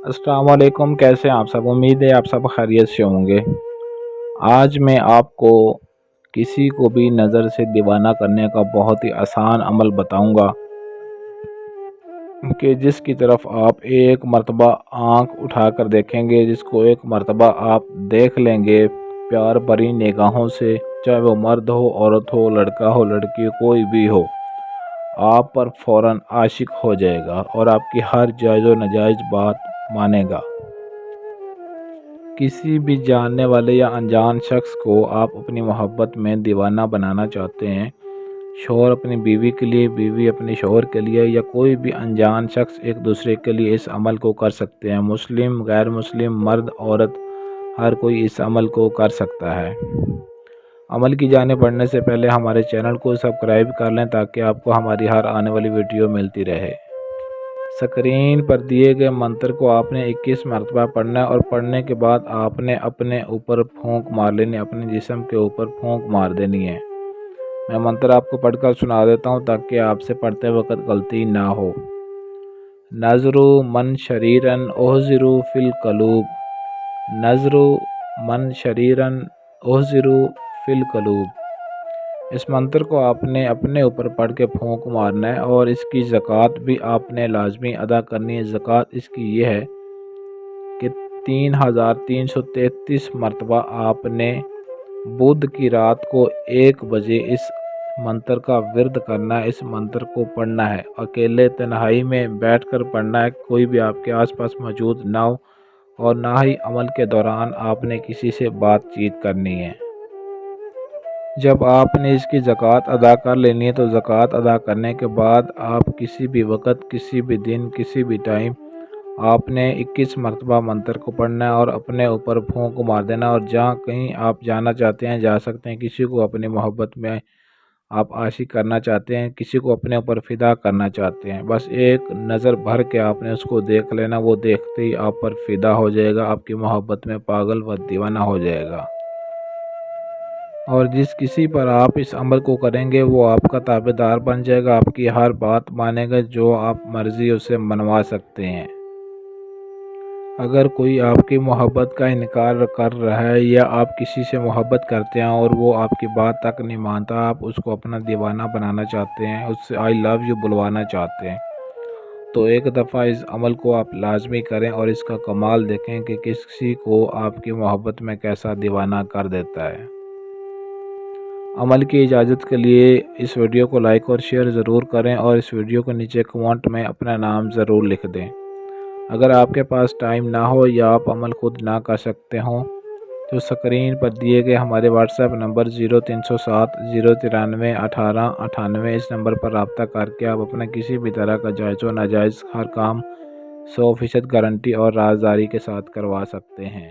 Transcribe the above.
السلام علیکم، کیسے ہیں آپ سب؟ امید ہے آپ سب خیریت سے ہوں گے۔ آج میں آپ کو کسی کو بھی نظر سے دیوانہ کرنے کا بہت ہی آسان عمل بتاؤں گا کہ جس کی طرف آپ ایک مرتبہ آنکھ اٹھا کر دیکھیں گے، جس کو ایک مرتبہ آپ دیکھ لیں گے پیار بھری نگاہوں سے، چاہے وہ مرد ہو، عورت ہو، لڑکا ہو، لڑکی، کوئی بھی ہو، آپ پر فوراً عاشق ہو جائے گا اور آپ کی ہر جائز و ناجائز بات مانے گا۔ کسی بھی جاننے والے یا انجان شخص کو آپ اپنی محبت میں دیوانہ بنانا چاہتے ہیں، شوہر اپنی بیوی کے لیے، بیوی اپنے شوہر کے لیے، یا کوئی بھی انجان شخص ایک دوسرے کے لیے اس عمل کو کر سکتے ہیں۔ مسلم، غیر مسلم، مرد، عورت، ہر کوئی اس عمل کو کر سکتا ہے۔ عمل کی جانب بڑھنے سے پہلے ہمارے چینل کو سبسکرائب کر لیں تاکہ آپ کو ہماری ہر آنے والی ویڈیو ملتی رہے۔ سکرین پر دیے گئے منتر کو آپ نے 21 مرتبہ پڑھنا ہے، اور پڑھنے کے بعد آپ نے اپنے اوپر پھونک مار لینی، اپنے جسم کے اوپر پھونک مار دینی ہے۔ میں منتر آپ کو پڑھ کر سنا دیتا ہوں تاکہ آپ سے پڑھتے وقت غلطی نہ ہو۔ نظر من شریرن احضر فی القلوب، نظر من شریرن احضر فی القلوب۔ اس منتر کو آپ نے اپنے اوپر پڑھ کے پھونک مارنا ہے، اور اس کی زکوٰۃ بھی آپ نے لازمی ادا کرنی ہے۔ زکوٰۃ اس کی یہ ہے کہ 3333 مرتبہ آپ نے بدھ کی رات کو 1 بجے اس منتر کا ورد کرنا ہے، اس منتر کو پڑھنا ہے۔ اکیلے تنہائی میں بیٹھ کر پڑھنا ہے، کوئی بھی آپ کے آس پاس موجود نہ ہو، اور نہ ہی عمل کے دوران آپ نے کسی سے بات چیت کرنی ہے۔ جب آپ نے اس کی زکوٰۃ ادا کر لینی ہے تو زکوٰۃ ادا کرنے کے بعد آپ کسی بھی وقت، کسی بھی دن، کسی بھی ٹائم آپ نے 21 مرتبہ منتر کو پڑھنا ہے اور اپنے اوپر پھونک مار دینا، اور جہاں کہیں آپ جانا چاہتے ہیں جا سکتے ہیں۔ کسی کو اپنی محبت میں آپ عاشق کرنا چاہتے ہیں، کسی کو اپنے اوپر فدا کرنا چاہتے ہیں، بس ایک نظر بھر کے آپ نے اس کو دیکھ لینا، وہ دیکھتے ہی آپ پر فدا ہو جائے گا، آپ کی محبت میں پاگل و دیوانہ ہو جائے گا۔ اور جس کسی پر آپ اس عمل کو کریں گے وہ آپ کا تابع دار بن جائے گا، آپ کی ہر بات مانے گا، جو آپ مرضی اسے منوا سکتے ہیں۔ اگر کوئی آپ کی محبت کا انکار کر رہا ہے، یا آپ کسی سے محبت کرتے ہیں اور وہ آپ کی بات تک نہیں مانتا، آپ اس کو اپنا دیوانہ بنانا چاہتے ہیں، اس سے آئی لو یو بلوانا چاہتے ہیں، تو ایک دفعہ اس عمل کو آپ لازمی کریں اور اس کا کمال دیکھیں کہ کسی کو آپ کی محبت میں کیسا دیوانہ کر دیتا ہے۔ عمل کی اجازت کے لیے اس ویڈیو کو لائک اور شیئر ضرور کریں، اور اس ویڈیو کے نیچے کمنٹ میں اپنا نام ضرور لکھ دیں۔ اگر آپ کے پاس ٹائم نہ ہو یا آپ عمل خود نہ کر سکتے ہوں تو سکرین پر دیے گئے ہمارے واٹس ایپ نمبر 0307 093 18 98، اس نمبر پر رابطہ کر کے آپ اپنا کسی بھی طرح کا جائز و ناجائز ہر کام 100% گارنٹی اور رازداری کے ساتھ کروا سکتے ہیں۔